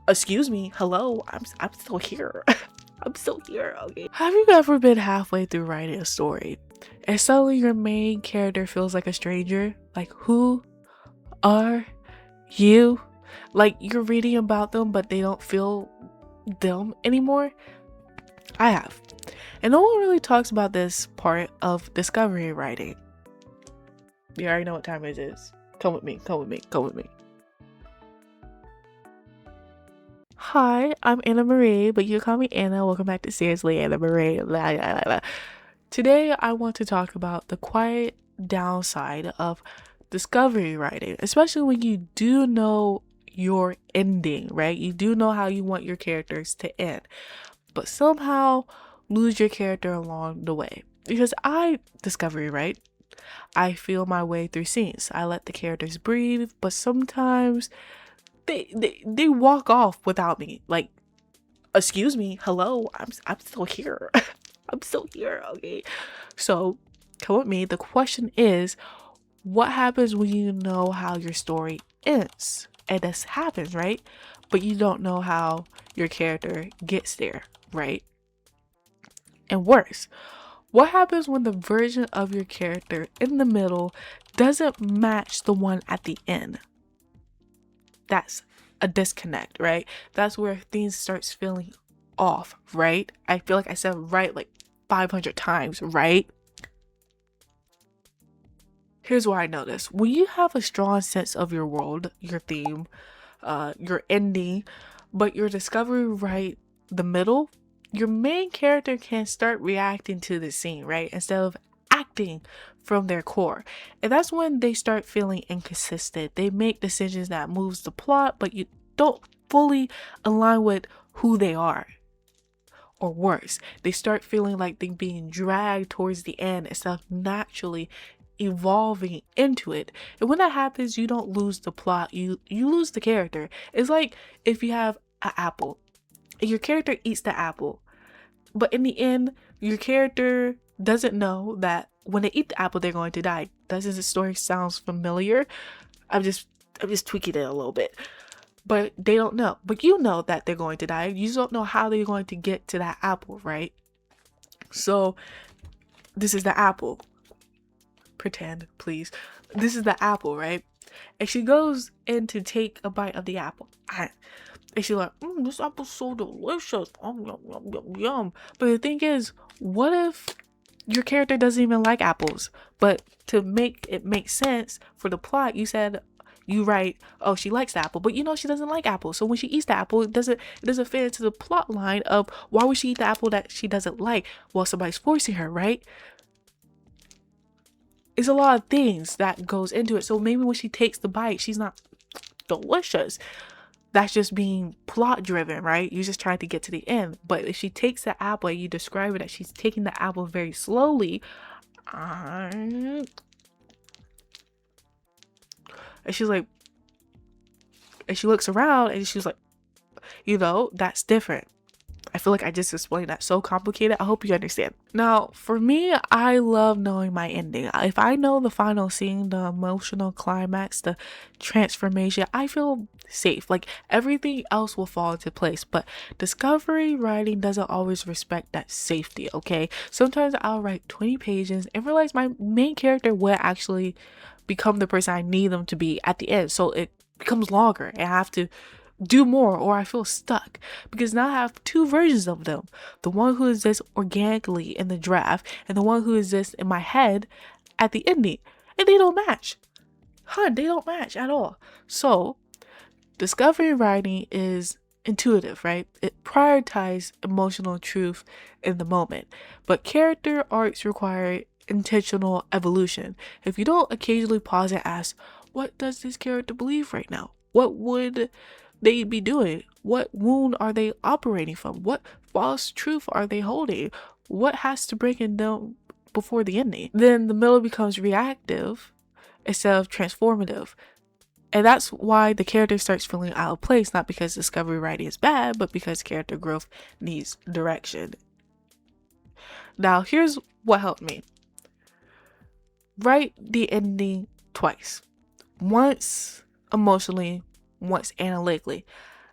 Excuse me, hello, I'm still here. I'm still here, okay? Have you ever been halfway through writing a story and suddenly your main character feels like a stranger? Like, who are you? Like, you're reading about them, but they don't feel them anymore? I have. And no one really talks about this part of discovery writing. You already know what time it is. Come with me, come with me, come with me. Hi, I'm Annamarie, but you call me Anna. Welcome back to Seriously, Annamarie. Blah, blah, blah. Today, I want to talk about the quiet downside of discovery writing, especially when you do know your ending, right? You do know how you want your characters to end, but somehow lose your character along the way. Because I discovery write, I feel my way through scenes. I let the characters breathe, but sometimes they walk off without me. Like, excuse me, hello, I'm still here. I'm still here, okay? So come with me. The question is, what happens when you know how your story ends? And this happens, right? But you don't know how your character gets there, right? And worse, what happens when the version of your character in the middle doesn't match the one at the end? That's a disconnect, right? That's where things starts feeling off, right? I feel like I said right like 500 times, right? Here's why I know this. When you have a strong sense of your world, your theme, your ending, but your discovery right the middle, your main character can start reacting to the scene, right? Instead of acting from their core. And that's when they start feeling inconsistent. They make decisions that moves the plot, but you don't fully align with who they are. Or worse, they start feeling like they're being dragged towards the end instead of naturally evolving into it. And when that happens, you don't lose the plot, you lose the character. It's like if you have an apple and your character eats the apple, but in the end your character doesn't know that when they eat the apple they're going to die. Doesn't the story sound familiar? I'm just tweaking it a little bit. But they don't know. But you know that they're going to die. You just don't know how they're going to get to that apple, right? So this is the apple. Pretend, please. This is the apple, right? And she goes in to take a bite of the apple. And she's like, this apple's so delicious. Yum, yum, yum, yum. But the thing is, what if your character doesn't even like apples? But to make it make sense for the plot, you said you write, oh, she likes the apple, but you know she doesn't like apples. So when she eats the apple, it doesn't fit into the plot line of why would she eat the apple that she doesn't like? Well, somebody's forcing her, right? It's a lot of things that goes into it. So maybe when she takes the bite, she's not delicious. That's just being plot driven, right? You're just trying to get to the end. But if she takes the apple and you describe it that she's taking the apple very slowly, and she's like, and she looks around and she's like, that's different. I feel like I just explained that so complicated. I hope you understand. Now, for me, I love knowing my ending. If I know the final scene, the emotional climax, the transformation, I feel safe. Like everything else will fall into place. But discovery writing doesn't always respect that safety, okay? Sometimes I'll write 20 pages and realize my main character will actually become the person I need them to be at the end. So it becomes longer and I have to do more, or I feel stuck because now I have two versions of them, the one who exists organically in the draft and the one who exists in my head at the ending, and they don't match. They don't match at all. So discovery writing is intuitive, right? It prioritizes emotional truth in the moment, but character arcs require intentional evolution. If you don't occasionally pause and ask, what does this character believe right now? What would they be doing? What wound are they operating from? What false truth are they holding? What has to break in them before the ending? Then the middle becomes reactive instead of transformative. And that's why the character starts feeling out of place, not because discovery writing is bad, but because character growth needs direction. Now, here's what helped me. Write the ending twice. Once emotionally, once analytically.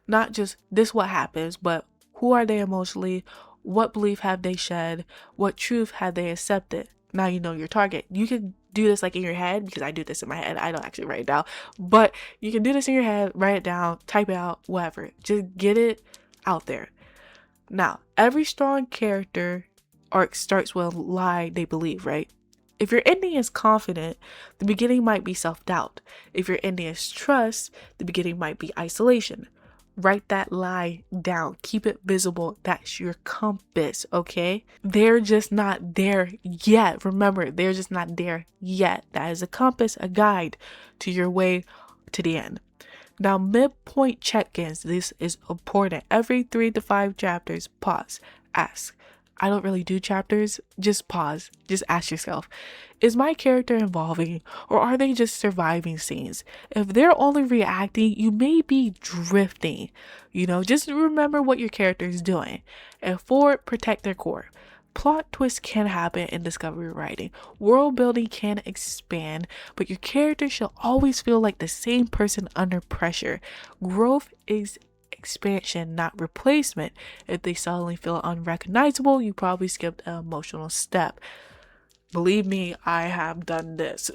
Not just this what happens, but who are they emotionally? What belief have they shed? What truth have they accepted? Now you know your target. You can do this like in your head, because I do this in my head. I don't actually write it down. But you can do this in your head, write it down, type it out, whatever. Just get it out there. Now, every strong character arc starts with a lie they believe, right? If your ending is confident, the beginning might be self-doubt. If your ending is trust, the beginning might be isolation. Write that lie down. Keep it visible. That's your compass, okay? They're just not there yet. Remember, they're just not there yet. That is a compass, a guide to your way to the end. Now, midpoint check-ins. This is important. Every 3 to 5 chapters, pause. Ask. I don't really do chapters. Just pause. Just ask yourself, is my character evolving, or are they just surviving scenes? If they're only reacting, you may be drifting. Just remember what your character is doing. And 4, protect their core. Plot twists can happen in discovery writing. World building can expand, but your character should always feel like the same person under pressure. Growth is expansion, not replacement. If they suddenly feel unrecognizable, you probably skipped an emotional step. Believe me, I have done this.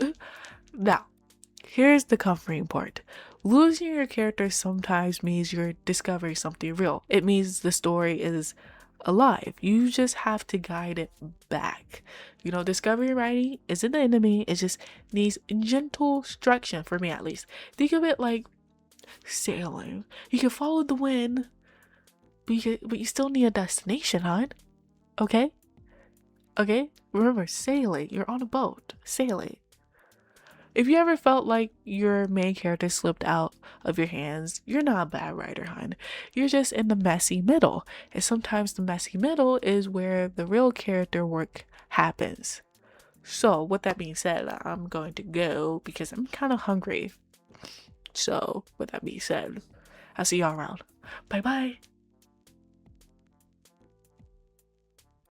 Now, here's the comforting part. Losing your character sometimes means you're discovering something real. It means the story is alive. You just have to guide it back. Discovery writing isn't the enemy. It just needs gentle instruction, for me at least. Think of it like sailing. You can follow the wind, but you still need a destination, hon. Okay? Okay? Remember, sailing. You're on a boat. Sailing. If you ever felt like your main character slipped out of your hands, you're not a bad writer, hon. You're just in the messy middle. And sometimes the messy middle is where the real character work happens. So, with that being said, I'm going to go because I'm kind of hungry. So, with that being said, I'll see y'all around. Bye bye.